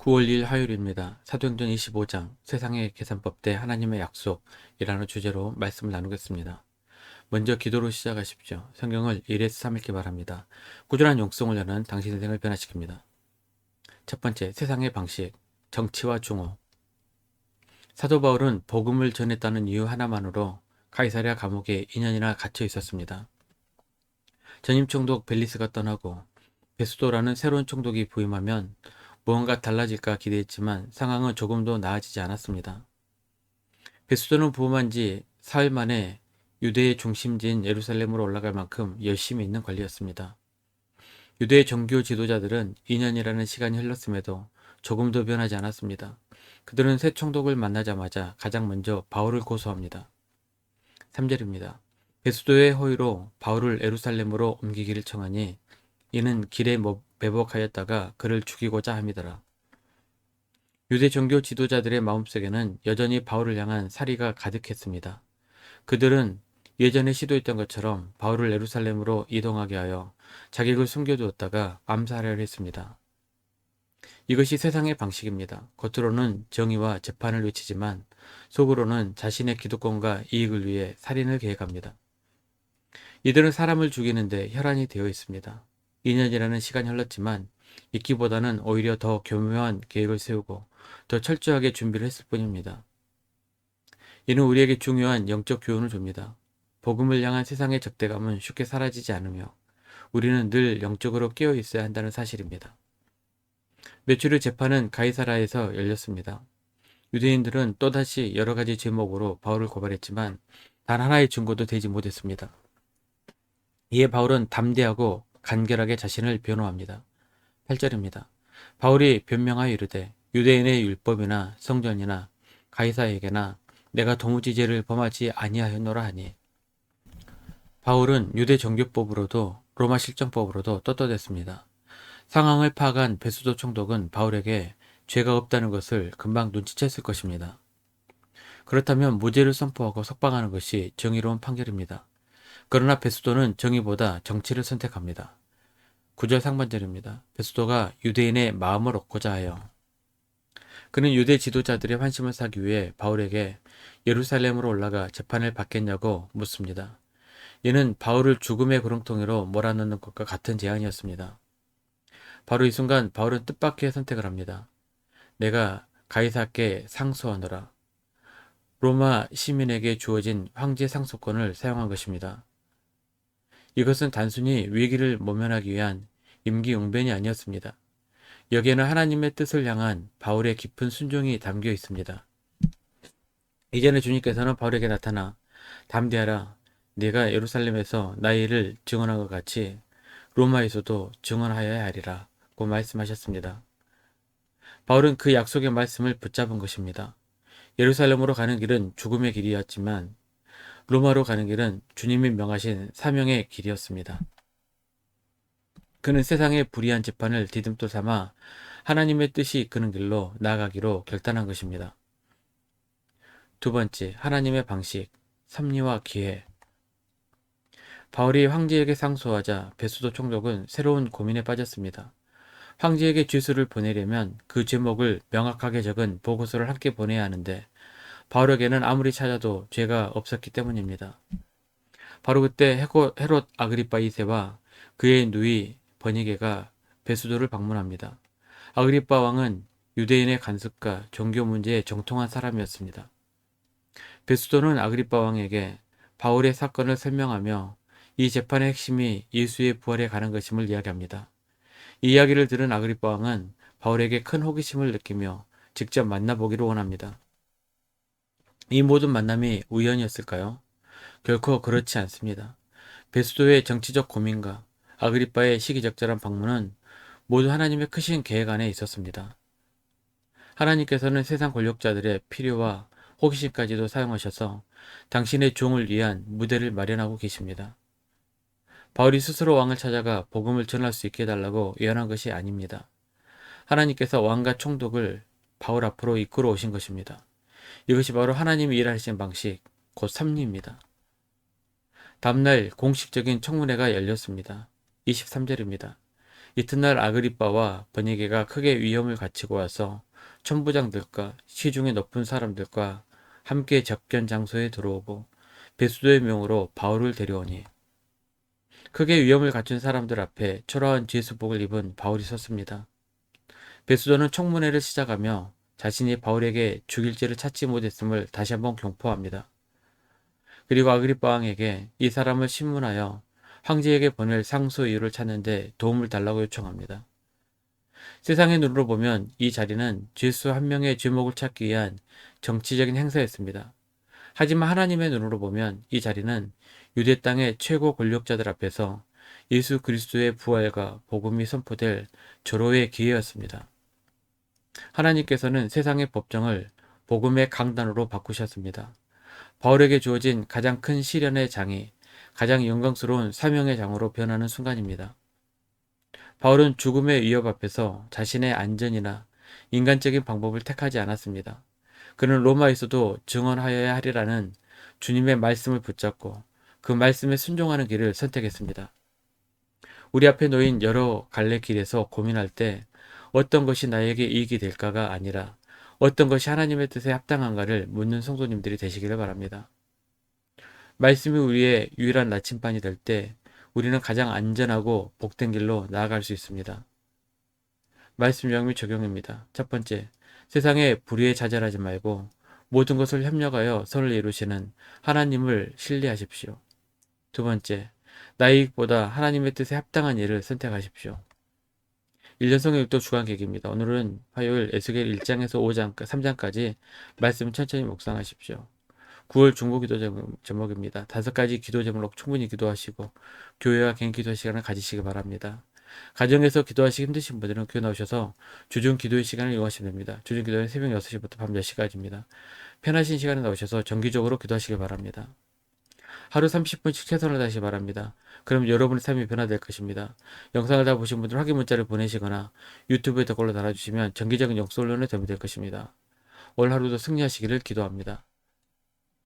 9월 2일 화요일입니다. 사도행전 25장 세상의 계산법 대 하나님의 약속이라는 주제로 말씀을 나누겠습니다. 먼저 기도로 시작하십시오. 성경을 1에서 3 읽기 바랍니다. 꾸준한 용성을 여는 당신 인생을 변화시킵니다. 첫 번째, 세상의 방식, 정치와 중호. 사도 바울은 복음을 전했다는 이유 하나만으로 카이사랴 감옥에 2년이나 갇혀 있었습니다. 전임 총독 벨리스가 떠나고 베수도라는 새로운 총독이 부임하면 무언가 달라질까 기대했지만 상황은 조금도 나아지지 않았습니다. 베수도는 부임한 지 사흘 만에 유대의 중심지인 예루살렘으로 올라갈 만큼 열심히 있는 관리였습니다. 유대의 종교 지도자들은 2년이라는 시간이 흘렀음에도 조금도 변하지 않았습니다. 그들은 새 총독을 만나자마자 가장 먼저 바울을 고소합니다. 3절입니다. 베수도의 호의로 바울을 예루살렘으로 옮기기를 청하니 이는 길에 매복하였다가 그를 죽이고자 함이더라. 유대 종교 지도자들의 마음속에는 여전히 바울을 향한 살이가 가득했습니다. 그들은 예전에 시도했던 것처럼 바울을 예루살렘으로 이동하게 하여 자객을 숨겨두었다가 암살하려 했습니다. 이것이 세상의 방식입니다. 겉으로는 정의와 재판을 외치지만 속으로는 자신의 기득권과 이익을 위해 살인을 계획합니다. 이들은 사람을 죽이는데 혈안이 되어 있습니다. 2년이라는 시간이 흘렀지만 있기보다는 오히려 더 교묘한 계획을 세우고 더 철저하게 준비를 했을 뿐입니다. 이는 우리에게 중요한 영적 교훈을 줍니다. 복음을 향한 세상의 적대감은 쉽게 사라지지 않으며 우리는 늘 영적으로 깨어 있어야 한다는 사실입니다. 며칠 후 재판은 가이사라에서 열렸습니다. 유대인들은 또다시 여러 가지 제목으로 바울을 고발했지만 단 하나의 증거도 되지 못했습니다. 이에 바울은 담대하고 간결하게 자신을 변호합니다. 8절입니다. 바울이 변명하여 이르되 유대인의 율법이나 성전이나 가이사에게나 내가 도무지 죄를 범하지 아니하였노라 하니 바울은 유대 정교법으로도 로마 실정법으로도 떳떳했습니다. 상황을 파악한 베수도 총독은 바울에게 죄가 없다는 것을 금방 눈치챘을 것입니다. 그렇다면 무죄를 선포하고 석방하는 것이 정의로운 판결입니다. 그러나 베수도는 정의보다 정치를 선택합니다. 9절 상반절입니다. 베수도가 유대인의 마음을 얻고자 하여 그는 유대 지도자들의 환심을 사기 위해 바울에게 예루살렘으로 올라가 재판을 받겠냐고 묻습니다. 이는 바울을 죽음의 구렁텅이로 몰아넣는 것과 같은 제안이었습니다. 바로 이 순간 바울은 뜻밖의 선택을 합니다. 내가 가이사께 상소하노라. 로마 시민에게 주어진 황제 상소권을 사용한 것입니다. 이것은 단순히 위기를 모면하기 위한 임기응변이 아니었습니다. 여기에는 하나님의 뜻을 향한 바울의 깊은 순종이 담겨 있습니다. 이전에 주님께서는 바울에게 나타나 담대하라. 네가 예루살렘에서 나의 일을 증언한 것 같이 로마에서도 증언하여야 하리라 고 말씀하셨습니다. 바울은 그 약속의 말씀을 붙잡은 것입니다. 예루살렘으로 가는 길은 죽음의 길이었지만 로마로 가는 길은 주님이 명하신 사명의 길이었습니다. 그는 세상의 불의한 재판을 디딤돌 삼아 하나님의 뜻이 이끄는 길로 나아가기로 결단한 것입니다. 두 번째, 하나님의 방식, 섭리와 기회. 바울이 황제에게 상소하자 베수도 총독은 새로운 고민에 빠졌습니다. 황제에게 죄수를 보내려면 그 제목을 명확하게 적은 보고서를 함께 보내야 하는데 바울에게는 아무리 찾아도 죄가 없었기 때문입니다. 바로 그때 헤롯 아그리파 2세와 그의 누이 버니게가 베수도를 방문합니다. 아그리파 왕은 유대인의 간섭과 종교 문제에 정통한 사람이었습니다. 베수도는 아그리파 왕에게 바울의 사건을 설명하며 이 재판의 핵심이 예수의 부활에 관한 것임을 이야기합니다. 이 이야기를 들은 아그리파 왕은 바울에게 큰 호기심을 느끼며 직접 만나보기를 원합니다. 이 모든 만남이 우연이었을까요? 결코 그렇지 않습니다. 베수도의 정치적 고민과 아그리빠의 시기적절한 방문은 모두 하나님의 크신 계획 안에 있었습니다. 하나님께서는 세상 권력자들의 필요와 호기심까지도 사용하셔서 당신의 종을 위한 무대를 마련하고 계십니다. 바울이 스스로 왕을 찾아가 복음을 전할 수 있게 해달라고 예언한 것이 아닙니다. 하나님께서 왕과 총독을 바울 앞으로 이끌어 오신 것입니다. 이것이 바로 하나님이 일하시는 방식, 곧 섭리입니다. 다음날 공식적인 청문회가 열렸습니다. 23절입니다. 이튿날 아그리빠와 버니게가 크게 위험을 갖추고 와서 천부장들과 시중에 높은 사람들과 함께 접견 장소에 들어오고 베수도의 명으로 바울을 데려오니 크게 위험을 갖춘 사람들 앞에 초라한 제수복을 입은 바울이 섰습니다. 베수도는 청문회를 시작하며 자신이 바울에게 죽일 죄를 찾지 못했음을 다시 한번 경포합니다. 그리고 아그리빠 왕에게 이 사람을 신문하여 황제에게 보낼 상소 이유를 찾는데 도움을 달라고 요청합니다. 세상의 눈으로 보면 이 자리는 죄수 한 명의 죄목을 찾기 위한 정치적인 행사였습니다. 하지만 하나님의 눈으로 보면 이 자리는 유대 땅의 최고 권력자들 앞에서 예수 그리스도의 부활과 복음이 선포될 절호의 기회였습니다. 하나님께서는 세상의 법정을 복음의 강단으로 바꾸셨습니다. 바울에게 주어진 가장 큰 시련의 장이 가장 영광스러운 사명의 장으로 변하는 순간입니다. 바울은 죽음의 위협 앞에서 자신의 안전이나 인간적인 방법을 택하지 않았습니다. 그는 로마에서도 증언하여야 하리라는 주님의 말씀을 붙잡고 그 말씀에 순종하는 길을 선택했습니다. 우리 앞에 놓인 여러 갈래 길에서 고민할 때 어떤 것이 나에게 이익이 될까가 아니라 어떤 것이 하나님의 뜻에 합당한가를 묻는 성도님들이 되시기를 바랍니다. 말씀이 우리의 유일한 나침반이 될 때 우리는 가장 안전하고 복된 길로 나아갈 수 있습니다. 말씀 영미 적용입니다. 첫 번째, 세상에 불의에 좌절하지 말고 모든 것을 협력하여 선을 이루시는 하나님을 신뢰하십시오. 두 번째, 나의 이익보다 하나님의 뜻에 합당한 일을 선택하십시오. 1년 성경일도 주간계기입니다. 오늘은 화요일 에스겔 1장에서 5장, 3장까지 말씀 천천히 묵상하십시오. 9월 중보 기도 제목입니다. 5가지 기도 제목으로 충분히 기도하시고 교회와 개인 기도 시간을 가지시기 바랍니다. 가정에서 기도하시기 힘드신 분들은 교회 나오셔서 주중 기도의 시간을 이용하시면 됩니다. 주중 기도는 새벽 6시부터 밤 10시까지입니다. 편하신 시간에 나오셔서 정기적으로 기도하시기 바랍니다. 하루 30분씩 최선을 다하시기 바랍니다. 그럼 여러분의 삶이 변화될 것입니다. 영상을 다 보신 분들은 확인 문자를 보내시거나 유튜브에 댓글로 달아주시면 정기적인 영성 훈련에 도움이 될 것입니다. 올 하루도 승리하시기를 기도합니다.